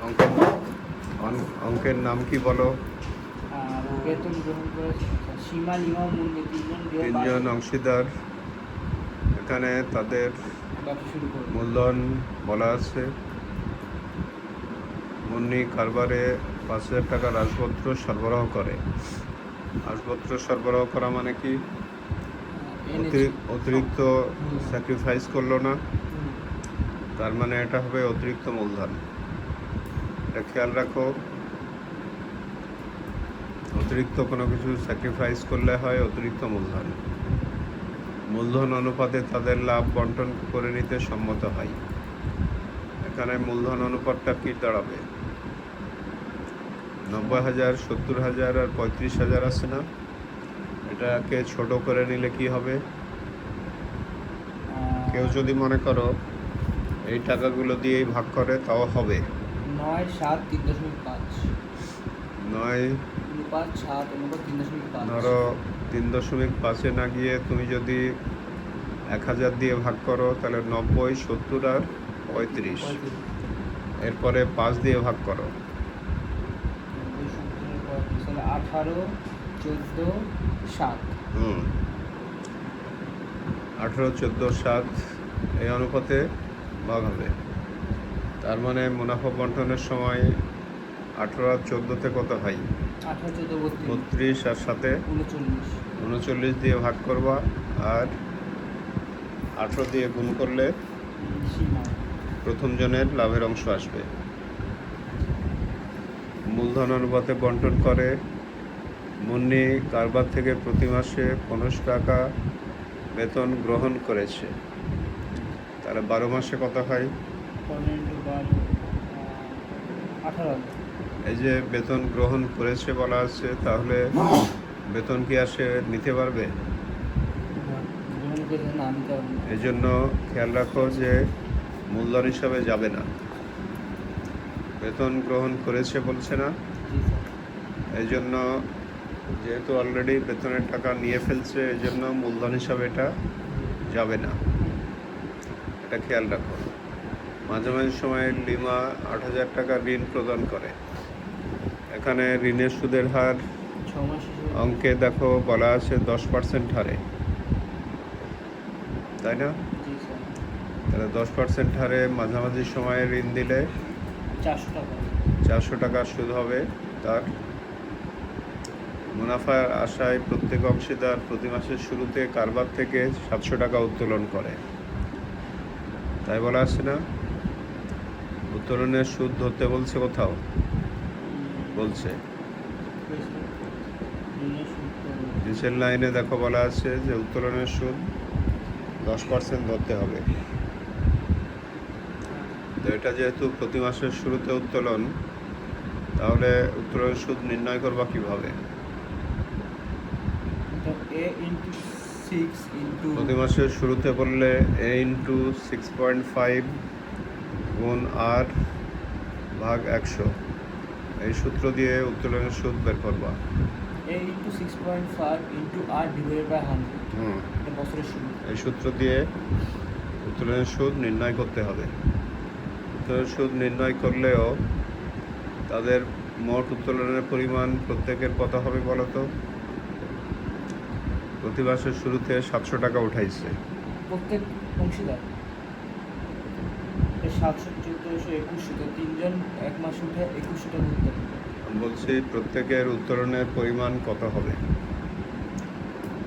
অঙ্কের অঙ্কের নাম কি বলো? বেতন গ্রহণ করেছে সীমা, নিমা, মুন্নি তিনজন অংশীদার। এখানে তাদের ব্যবসা শুরু করবে। মূলধন বলা আছে। মুন্নি কারবারে 5,000 টাকার আসবাবপত্র সরবরাহ করে। আসবাবপত্র সরবরাহ করা মানে কি? অতিরিক্ত স্যাক্রিফাইস করলো না, তার মানে এটা হবে অতিরিক্ত মূলধন। এটা খেয়াল রাখো, অতিরিক্ত কোনো কিছু স্যাক্রিফাইস করলে হয় অতিরিক্ত মূলধন। মূলধন অনুপাতে তাদের লাভ বন্টন করে নিতে সম্মত হয়। এখানে মূলধন অনুপাতটা কি দাঁড়াবে? 90,000, 70,000 আর 35,000 আছে না? এটাকে ছোট করে নিলে কি হবে? কেউ যদি মনে করো এই টাকাগুলো দিয়েই ভাগ করে, তাও হবে 9, 7, 3.5 9 অনুপাত 7 অনুপাত 3.5। ধরো 3.5-এ না গিয়ে তুমি যদি 1,000 দিয়ে ভাগ করো, তাহলে 90, 70 আর 35। এরপরে 5 দিয়ে ভাগ করো, 18, 14, 7। 18, 14, 7 এই অনুপাতে ভাগ হবে। তার মানে মুনাফা বন্টনের সময় 18 আর 14-তে কত হয়? 18, 14, 32 আর 7-এ 39। 39 দিয়ে ভাগ করবা, আর 18 দিয়ে গুণ করলে সীমা প্রথম জনের লাভের অংশ আসবে। মূলধন অনুপাতে বন্টন করে। মুন্নি কারবার থেকে প্রতি মাসে 15 টাকা বেতন গ্রহণ করেছে, তাহলে 12 মাসে কত হয়? 18। এই যে বেতন গ্রহণ করেছে বলা আছে, তাহলে বেতন কি আসে নিতে পারবে? এই জন্য খেয়াল রাখো যে মূলধন হিসাবে যাবে না, বেতন গ্রহণ করেছে বলছে না। এই জন্য যেহেতু অলরেডি বেতনের টাকা নিয়ে ফেলছে, এই জন্য মূলধন হিসাবে এটা যাবে না, এটা খেয়াল রাখো। মাঝে মাঝে সময় লিমা 8,000 টাকা ঋণ প্রদান করে। এখানে ঋণের সুদের হার অঙ্কে দেখো বলা আছে 10% হারে, তাই না? তাহলে 10% হারে মাঝামাঝি সময়ে ঋণ দিলে 400 টাকা সুদ হবে। তার মুনাফার আশায় প্রত্যেক অংশীদার প্রতি মাসের শুরুতে কারবার থেকে 700 টাকা উত্তোলন করে, তাই বলা আছে না? উত্তোলনের সুদ ধরতে বলছে কোথাও? বলছে নিচের লাইনে দেখো বলা আছে যে উত্তোলনের সুদ 10% ধরতে হবে। তো এটা যেহেতু প্রতি মাসের শুরুতে উত্তোলন, তাহলে উত্তোলনের সুদ নির্ণয় করবা কিভাবে? প্রতি মাসের শুরুতে বললে a × 6.5 গুণ r ভাগ 100, এই সূত্র দিয়ে উত্তোলনের সুদ বের করবা। a × 6.5 × r divided by 100 বছরের শুরু। এই সূত্র দিয়ে উত্তোলনের সুদ নির্ণয় করতে হবে। উত্তোলনের সুদ নির্ণয় করলেও তাদের মোট উত্তোলনের পরিমাণ প্রত্যেকের কত হবে বলো তো? প্রতি মাসের শুরুতে 700 টাকা উঠাইছে প্রত্যেক অংশীদার, 700, 1400, 2100, তিনজন এক মাস উঠে 2100 টাকা উত্তোলন। বলছি প্রত্যেকের উত্তোলনের পরিমাণ কত হবে?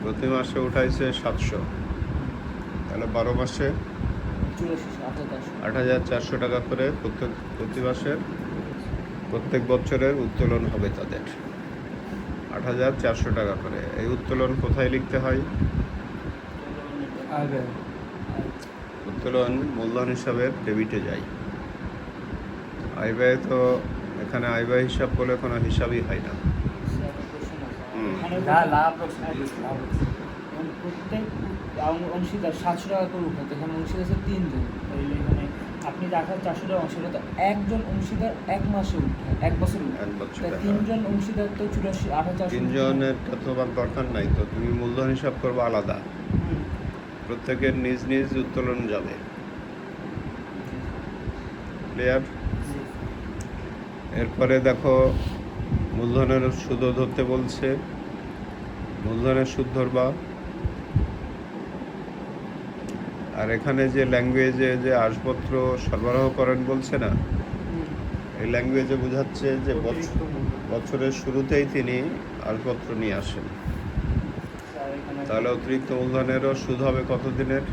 প্রতি মাসে উঠাইছে 700, তাহলে 12 মাসে 8,400 টাকা করে প্রতি মাসের প্রত্যেক বছরের উত্তোলন হবে তাদের 8,400 টাকা করে। এই উত্তোলন কোথায় লিখতে হয়? উত্তোলন মূলধন হিসাবে ডেবিটে যায়। আয় ব্যয় তো এখানে আয় ব্যয় হিসাব বলে কোনো হিসাবই হয় না। প্রত্যেক অংশীদার 700 টাকা করে উঠাতে, এখানে অংশীদার আছে 3 জন। এখানে আপনি 8,400 টাকা অংশীদার, তো একজন অংশীদার এক মাসে উঠায়, এক বছর উঠায়। 3জন অংশীদার তো 84, 8,400। 3 জনের তোমার দরকার নাই তো, তুমি মূলধন হিসাব করবো আলাদা, প্রত্যেকের নিজ নিজ উত্তোলন যাবে। ক্লিয়ার? এরপরে দেখো মূলধনের সুদও ধরতে বলছে, মূলধনের সুদ ধরবা। আর এখানে যে ল্যাঙ্গুয়েজে যে আসপত্র সরবরাহ করেন বলছে না, এই ল্যাঙ্গুয়েজে বোঝাচ্ছে যে বছরের শুরুতেই তিনি আসপত্র নিয়ে আসেন। স্যার এখানে তাহলে অতিরিক্ত মূলধনেরও সুদ হবে কত দিনের?